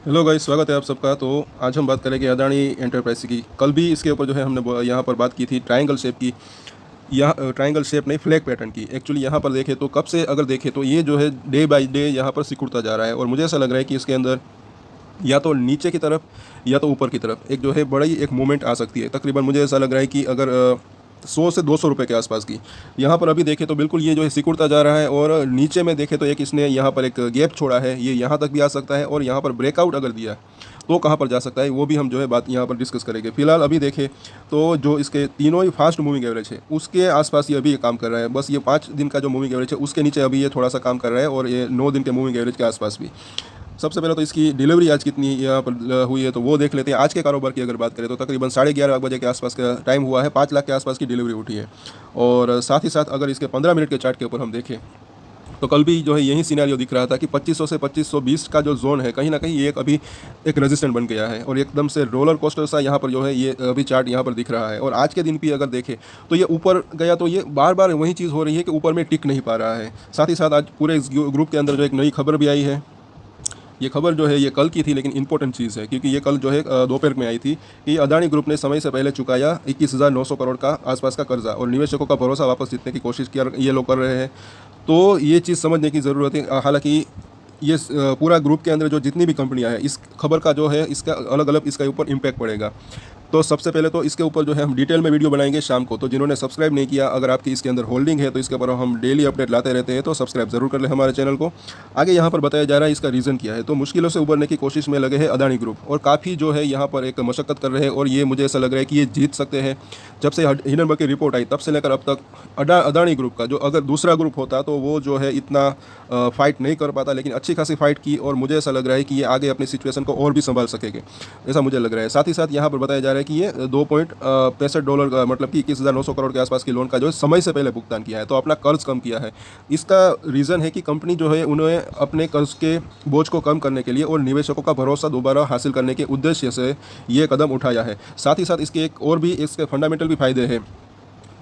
Hello guys, स्वागत है आप सबका। तो आज हम बात करेंगे अदानी एंटरप्राइज की। कल भी इसके ऊपर जो है हमने यहाँ पर बात की थी ट्रायंगल शेप की। यहाँ ट्रायंगल शेप नहीं, फ्लैग पैटर्न की। एक्चुअली यहाँ पर देखें तो कब से अगर देखें तो ये जो है डे बाय डे यहाँ पर सिकुड़ता जा रहा है, और मुझे ऐसा लग रहा है कि इसके अंदर या तो नीचे की तरफ या तो ऊपर की तरफ एक जो है बड़ी एक मूवमेंट आ सकती है। तकरीबन मुझे ऐसा लग रहा है कि अगर 100 से 200 रुपये के आसपास की यहाँ पर अभी देखें तो बिल्कुल ये जो है सिकुड़ता जा रहा है, और नीचे में देखें तो एक इसने यहाँ पर एक गैप छोड़ा है, ये यहाँ तक भी आ सकता है, और यहाँ पर ब्रेकआउट अगर दिया तो कहाँ पर जा सकता है वो भी हम जो है बात यहाँ पर डिस्कस करेंगे। फिलहाल अभी देखें तो जो इसके तीनों ही फास्ट मूविंग एवरेज है उसके आसपास ये अभी काम कर रहा है। बस ये 5 दिन का जो मूविंग एवरेज है उसके नीचे अभी ये थोड़ा सा काम कर रहा है, और ये 9 दिन के मूविंग एवरेज के आसपास भी। सबसे पहले तो इसकी डिलीवरी आज कितनी यहाँ पर हुई है तो वो देख लेते हैं। आज के कारोबार की अगर बात करें तो तकरीबन 11:30 बजे के आसपास का टाइम हुआ है, 5 लाख के आसपास की डिलीवरी उठी है। और साथ ही साथ अगर इसके 15 मिनट के चार्ट के ऊपर हम देखें तो कल भी जो है यही सिनेरियो दिख रहा था कि 2500 से 2520 का जो जोन है कहीं ना कहीं ये एक अभी एक रेजिस्टेंट बन गया है, और एकदम से रोलर कोस्टर सा यहाँ पर जो है ये अभी चार्ट यहाँ पर दिख रहा है। और आज के दिन भी अगर देखें तो ये ऊपर गया तो ये बार बार वही चीज़ हो रही है कि ऊपर में टिक नहीं पा रहा है। साथ ही साथ आज पूरे इस ग्रुप के अंदर जो एक नई खबर भी आई है। ये खबर जो है ये कल की थी, लेकिन इंपॉर्टेंट चीज़ है क्योंकि ये कल जो है दोपहर में आई थी कि अदानी ग्रुप ने समय से पहले चुकाया 21,900 करोड़ का आसपास का कर्जा, और निवेशकों का भरोसा वापस जीतने की कोशिश किया ये लोग कर रहे हैं। तो ये चीज़ समझने की ज़रूरत है। हालांकि ये पूरा ग्रुप के अंदर जो जितनी भी कंपनियां हैं इस खबर का जो है इसका अलग अलग इसका ऊपर इम्पैक्ट पड़ेगा। तो सबसे पहले तो इसके ऊपर जो है हम डिटेल में वीडियो बनाएंगे शाम को। तो जिन्होंने सब्सक्राइब नहीं किया, अगर आपकी इसके अंदर होल्डिंग है तो इसके ऊपर हम डेली अपडेट लाते रहते हैं, तो सब्सक्राइब जरूर कर लें हमारे चैनल को। आगे यहाँ पर बताया जा रहा है इसका रीज़न क्या है। तो मुश्किलों से उबरने की कोशिश में लगे हैं अदानी ग्रुप, और काफ़ी जो है यहाँ पर एक मशक्कत कर रहे हैं, और ये मुझे ऐसा लग रहा है कि ये जीत सकते हैं। जब से हिंडनबर्ग की रिपोर्ट आई तब से लेकर अब तक अदानी ग्रुप का जो अगर दूसरा ग्रुप होता तो वो जो है इतना फाइट नहीं कर पाता, लेकिन अच्छी खासी फाइट की, और मुझे ऐसा लग रहा है कि ये आगे अपनी सिचुएशन को और भी संभाल सकेंगे, ऐसा मुझे लग रहा है। साथ ही साथ यहाँ पर बताया जा रहा है कि ये $2.65 का मतलब कि 21,900 करोड़ के आसपास की लोन का जो है समय से पहले भुगतान किया है, तो अपना कर्ज कम किया है। इसका रीज़न है कि कंपनी जो है उन्हें अपने कर्ज के बोझ को कम करने के लिए और निवेशकों का भरोसा दोबारा हासिल करने के उद्देश्य से ये कदम उठाया है। साथ ही साथ इसके एक और भी इसके फंडामेंटल भी फायदे हैं,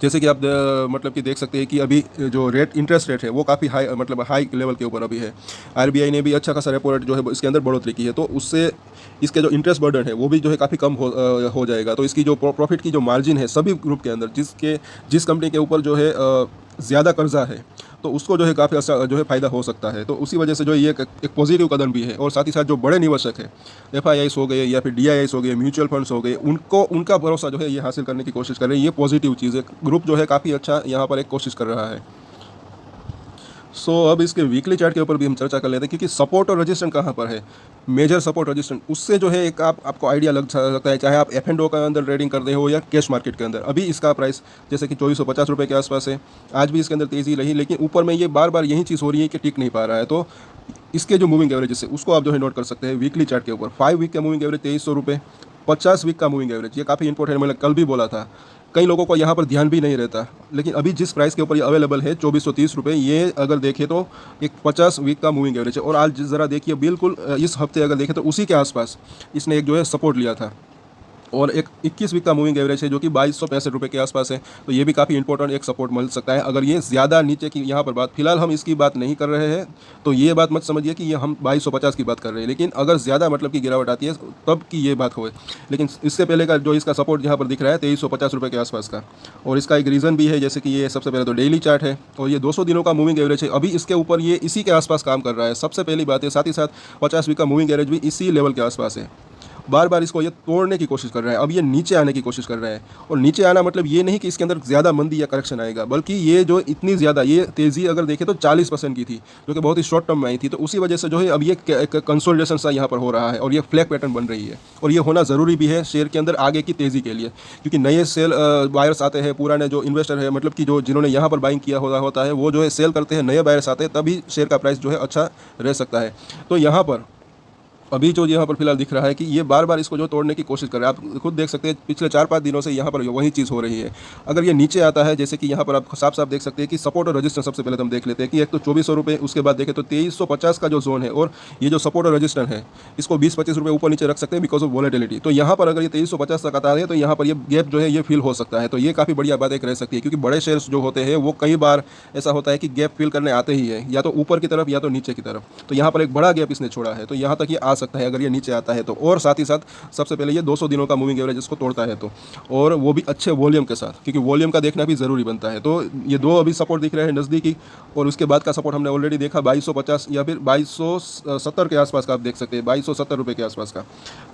जैसे कि आप मतलब कि देख सकते हैं कि अभी जो रेट इंटरेस्ट रेट है वो काफ़ी हाई मतलब हाई लेवल के ऊपर अभी है। आरबीआई ने भी अच्छा खासा रेपो रेट जो है इसके अंदर बढ़ोतरी की है, तो उससे इसके जो इंटरेस्ट बर्डन है वो भी जो है काफ़ी कम हो जाएगा। तो इसकी जो प्रॉफिट की जो मार्जिन है सभी ग्रुप के अंदर जिस कंपनी के ऊपर जो है ज़्यादा कर्जा है तो उसको जो है काफ़ी अच्छा जो है फ़ायदा हो सकता है। तो उसी वजह से जो ये एक पॉजिटिव कदम भी है। और साथ ही साथ जो बड़े निवेशक है एफआईआईस हो गए या फिर डीआईआईस हो गए, म्यूचुअल फंड्स हो गए, उनको उनका भरोसा जो है ये हासिल करने की कोशिश कर रहे हैं। ये पॉजिटिव चीज़ है। ग्रुप जो है काफ़ी अच्छा यहाँ पर एक कोशिश कर रहा है। अब इसके वीकली चार्ट के ऊपर भी हम चर्चा कर लेते हैं, क्योंकि सपोर्ट और रजिस्टेंस कहाँ पर है। मेजर सपोर्ट रजिस्टेंस उससे जो है एक आपको आइडिया लग सकता है, चाहे आप एफ एंड ओ का अंदर ट्रेडिंग करते हो या कैश मार्केट के अंदर। अभी इसका प्राइस जैसे कि 2450 रुपये के आसपास है। आज भी इसके अंदर तेज़ी रही, लेकिन ऊपर में ये बार बार यही चीज़ हो रही है कि टिक नहीं पा रहा है। तो इसके जो मूविंग एवरेज है उसको आप जो है नोट कर सकते हैं वीकली चार्ट के ऊपर। 5 वीक का मूविंग एवरेज 2300 रुपये, 50 वीक का मूविंग एवरेज, ये काफ़ी इंपॉर्टेंट मैंने कल भी बोला था। कई लोगों को यहाँ पर ध्यान भी नहीं रहता, लेकिन अभी जिस प्राइस के ऊपर ये अवेलेबल है 2430 रुपये, ये अगर देखें तो एक 50 वीक का मूविंग एवरेज है। और आज ज़रा देखिए बिल्कुल इस हफ्ते अगर देखें तो उसी के आसपास इसने एक जो है सपोर्ट लिया था, और एक 21 वीक का मूविंग एवरेज है जो कि 2265 रुपये के आसपास है। तो ये भी काफ़ी इंपॉर्टेंट एक सपोर्ट मिल सकता है अगर ये ज़्यादा नीचे की यहाँ पर बात। फिलहाल हम इसकी बात नहीं कर रहे हैं, तो ये बात मत समझिए कि ये हम 2250 की बात कर रहे हैं, लेकिन अगर ज़्यादा मतलब की गिरावट आती है तब की ये बात हो। लेकिन इससे पहले का जो इसका सपोर्ट यहाँ पर दिख रहा है 2350 रुपये के आसपास का, और इसका एक रीज़न भी है। जैसे कि ये सबसे पहले तो डेली चार्ट है, और ये 200 दिनों का मूविंग एवरेज है। अभी इसके ऊपर ये इसी के आसपास काम कर रहा है, सबसे पहली बात है। साथ ही साथ 50 वीक का मूविंग एवरेज भी इसी लेवल के आसपास है। बार बार इसको ये तोड़ने की कोशिश कर रहा है, अब ये नीचे आने की कोशिश कर रहा है। और नीचे आना मतलब ये नहीं कि इसके अंदर ज़्यादा मंदी या करेक्शन आएगा, बल्कि ये जो इतनी ज़्यादा ये तेज़ी अगर देखें तो 40% की थी, जो कि बहुत ही शॉर्ट टर्म में आई थी। तो उसी वजह से जो है अब ये कंसोलिडेशन सा यहाँ पर हो रहा है, और ये फ्लैग पैटर्न बन रही है। और ये होना ज़रूरी भी है शेयर के अंदर आगे की तेज़ी के लिए, क्योंकि नए सेल बायर्स आते हैं, पुराने जो इन्वेस्टर है मतलब कि जो जिन्होंने यहाँ पर बाइंग किया होता है वो जो है सेल करते हैं, नए बायर्स आते हैं, तभी शेयर का प्राइस जो है अच्छा रह सकता है। तो यहाँ पर अभी जो यहाँ पर फिलहाल दिख रहा है कि ये बार बार इसको जो तोड़ने की कोशिश कर रहा है। आप खुद देख सकते हैं पिछले 4-5 दिनों से यहाँ पर वही चीज़ हो रही है। अगर ये नीचे आता है, जैसे कि यहाँ पर आप साफ साफ देख सकते हैं कि सपोर्ट और रजिस्टेंस सबसे पहले तो हम देख लेते हैं कि एक तो 2400 रुपये, उसके बाद देखें तो 2350 का जो जोन है, और ये जो सपोर्ट और रजिस्टेंस है इसको 20-25 रुपये ऊपर नीचे रख सकते हैं बिकॉज ऑफ वॉलेटिलिटी। तो यहाँ पर अगर ये 2350 तक आता है तो यहाँ पर ये गैप जो है ये फील हो सकता है। तो ये काफ़ी बढ़िया बात एक रह सकती है, क्योंकि बड़े शेयर्स जो होते हैं वो कई बार ऐसा होता है कि गैप फिल करने आते ही है, या तो ऊपर की तरफ या तो नीचे की तरफ। तो यहाँ पर एक बड़ा गैप इसने छोड़ा है, तो यहाँ तक ये आ सकता है अगर ये नीचे आता है तो। और साथ ही साथ सबसे पहले ये 200 दिनों का मूविंग एवरेज इसको तोड़ता है तो, और वो भी अच्छे वॉल्यूम के साथ, क्योंकि वॉल्यूम का देखना भी ज़रूरी बनता है। तो ये दो अभी सपोर्ट दिख रहे हैं नज़दीकी, और उसके बाद का सपोर्ट हमने ऑलरेडी देखा 2250 या फिर 2270 के आसपास का, आप देख सकते हैं 2270 रुपये के आसपास का।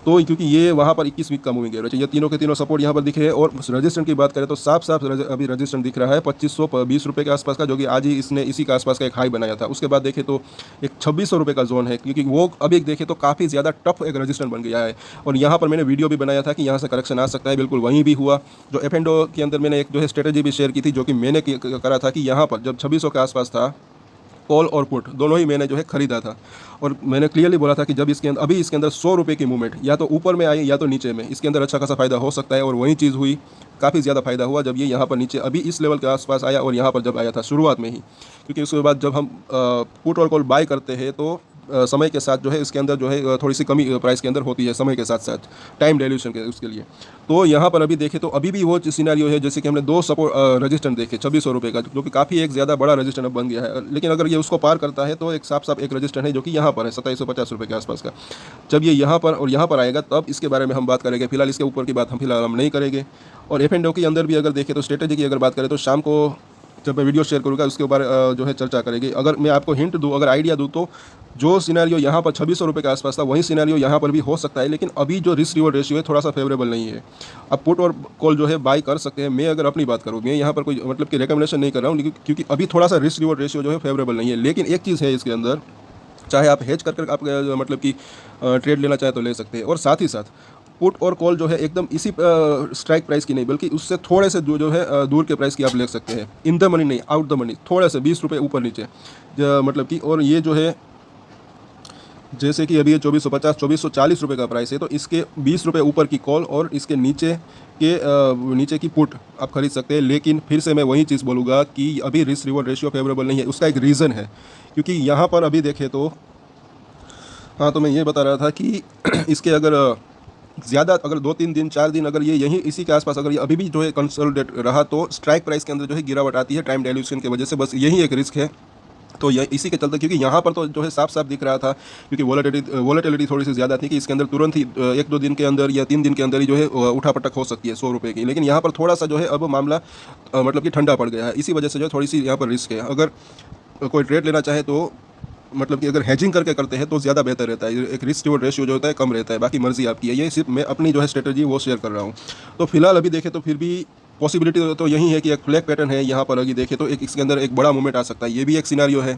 तो क्योंकि ये वहाँ पर 21 वीक का मूविंग एवरेज है, ये तीनों के तीनों सपोर्ट यहाँ पर दिखे हैं। और रजिस्टेंस की बात करें तो साफ साफ अभी रजिस्टेंस दिख रहा है 2520 रुपये के आसपास का, जो कि आज ही इसने इसी के आसपास का एक हाई बनाया था। उसके बाद देखें तो एक 2600 रुपये का जोन है, क्योंकि वो अभी देखें तो काफ़ी ज़्यादा टफ एक रजिस्टेंस बन गया है। और यहाँ पर मैंने वीडियो भी बनाया था कि यहाँ से करेक्शन आ सकता है, बिल्कुल वहीं भी हुआ। जो F&O के अंदर मैंने एक जो है स्ट्रेटेजी भी शेयर की थी, जो कि मैंने करा था कि यहाँ पर जब 2600 के आसपास था, कॉल और पुट दोनों ही मैंने जो है खरीदा था। और मैंने क्लियरली बोला था कि जब इसके अंदर अभी इसके अंदर 100 रुपये की मूवमेंट या तो ऊपर में आई या तो नीचे में, इसके अंदर अच्छा खासा फ़ायदा हो सकता है। और वही चीज़ हुई, काफ़ी ज़्यादा फ़ायदा हुआ जब ये यहाँ पर नीचे अभी इस लेवल के आसपास आया, और यहाँ पर जब आया था शुरुआत में ही। क्योंकि उसके बाद जब हम पुट और कॉल बाय करते हैं तो समय के साथ जो है इसके अंदर जो है थोड़ी सी कमी प्राइस के अंदर होती है, समय के साथ साथ टाइम डायल्यूशन के उसके लिए। तो यहाँ पर अभी देखें तो अभी भी वो सिनेरियो है, जैसे कि हमने दो सपोर्ट रजिस्टेंस देखे 2600 रुपये का, जो कि काफ़ी एक ज़्यादा बड़ा रजिस्टेंस अब बन गया है। लेकिन अगर ये उसको पार करता है तो एक साफ साफ एक रजिस्टेंस है जो कि यहाँ पर है 2750 रुपये के आसपास का। जब ये यहाँ पर और यहाँ पर आएगा तब इसके बारे में हम बात करेंगे, फिलहाल इसके ऊपर की बात हम फिलहाल हम नहीं करेंगे। और F&O के अंदर भी अगर देखें तो स्ट्रेटेजी की अगर बात करें तो शाम को जब मैं वीडियो शेयर करूँगा उसके ऊपर जो है चर्चा करेंगे। अगर मैं आपको हिंट दूँ, अगर आइडिया दूँ, तो जो सिनेरियो यहाँ पर 2600 रुपये के आसपास था वही सिनेरियो यहाँ पर भी हो सकता है। लेकिन अभी जो रिस्क रिवॉर्ड रेशियो है थोड़ा सा फेवरेबल नहीं है। अब पुट और कॉल जो है बाय कर सकते हैं। मैं अगर अपनी बात करूँ, मैं यहाँ पर कोई मतलब कि रिकमेंडेशन नहीं कर रहा हूँ, क्योंकि अभी थोड़ा सा रिस्क रिवॉर्ड रेशियो जो है फेवरेबल नहीं है। लेकिन एक चीज़ है इसके अंदर, चाहे आप हेज कर आप मतलब कि ट्रेड लेना चाहे तो ले सकते हैं। और साथ ही साथ पुट और कॉल जो है एकदम इसी स्ट्राइक प्राइस की नहीं, बल्कि उससे थोड़े से जो है दूर के प्राइस की आप ले सकते हैं। इन द मनी नहीं, आउट द मनी, थोड़े से 20 रुपये ऊपर नीचे मतलब कि। और ये जो है जैसे कि अभी ये 2450 2440 रुपये का प्राइस है, तो इसके 20 रुपये ऊपर की कॉल और इसके नीचे की पुट आप खरीद सकते हैं। लेकिन फिर से मैं वही चीज़ बोलूँगा कि अभी रिस्क रिवॉर्ड रेशियो फेवरेबल नहीं है। उसका एक रीज़न है, क्योंकि यहाँ पर अभी देखें तो हाँ, तो मैं ये बता रहा था कि इसके अगर ज़्यादा अगर 2-3 दिन 4 दिन अगर ये यहीं इसी के आसपास अगर ये अभी भी जो है कंसोलिडेट रहा तो स्ट्राइक प्राइस के अंदर जो है गिरावट आती है टाइम डायल्यूशन की वजह से। बस यही एक रिस्क है। तो ये इसी के चलते, क्योंकि यहाँ पर तो जो है साफ साफ दिख रहा था, क्योंकि वोलेटिलिटी थोड़ी सी ज़्यादा थी कि इसके अंदर तुरंत ही 1-2 दिन के अंदर या 3 दिन के अंदर ही जो है उठापटक हो सकती है 100 रुपये की। लेकिन यहाँ पर थोड़ा सा जो है अब मामला मतलब कि ठंडा पड़ गया है। इसी वजह से जो थोड़ी सी यहाँ पर रिस्क है। अगर कोई ट्रेड लेना चाहे तो मतलब कि अगर हेजिंग करके करते हैं तो ज़्यादा बेहतर रहता है। एक रिस्क रिवॉर्ड रेशियो जो होता है कम रहता है। बाकी मर्जी आपकी है, ये सिर्फ मैं अपनी जो है स्ट्रेटजी वो शेयर कर रहा हूँ। तो फिलहाल अभी देखें तो फिर भी पॉसिबिलिटी तो यही है कि एक फ्लैग पैटर्न है यहाँ पर। अभी देखें तो एक इसके अंदर एक बड़ा मूवमेंट आ सकता है, ये भी एक सिनेरियो है।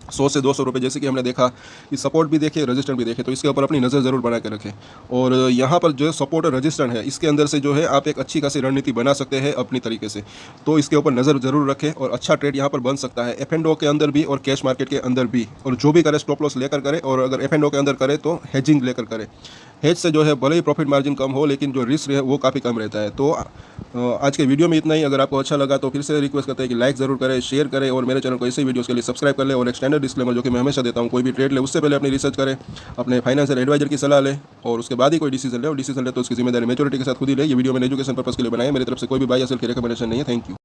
100 से 200 रुपये जैसे कि हमने देखा कि सपोर्ट भी देखे, रजिस्टेंस भी देखे, तो इसके ऊपर अपनी नज़र ज़रूर बना के रखें। और यहाँ पर जो सपोर्ट और रजिस्टेंस है इसके अंदर से जो है आप एक अच्छी खासी रणनीति बना सकते हैं अपनी तरीके से। तो इसके ऊपर नज़र ज़रूर रखें और अच्छा ट्रेड यहाँ पर बन सकता है F&O के अंदर भी और कैश मार्केट के अंदर भी। और जो भी करे स्टॉप लॉस लेकर करे, और अगर F&O के अंदर करे तो हेजिंग लेकर करे। हेज से जो है भले ही प्रॉफिट मार्जिन कम हो, लेकिन जो रिस्क है वो काफ़ी कम रहता है। तो आज के वीडियो में इतना ही। अगर आपको अच्छा लगा तो फिर से रिक्वेस्ट करते हैं कि लाइक ज़रूर करें, शेयर करें, और मेरे चैनल को ऐसे वीडियोस के लिए सब्सक्राइब कर लें। और एक स्टैंडर्ड डिस्क्लेमर जो कि मैं हमेशा देता हूँ, कोई भी ट्रेड ले उससे पहले अपनी रिसर्च करें, अपने फाइनेंशियल एडवाइजर की सलाह लें, और उसके बाद ही कोई डिसीजन ले। और डिसीजन ले तो उसकी जिम्मेदारी मेच्योरिटी के साथ खुद ही ले। ये वीडियो मैंने एजुकेशन पर्पस के लिए बनाया, मेरी तरफ से कोई भी बाय या सेल की रिकमेंडेशन नहीं है। Thank you.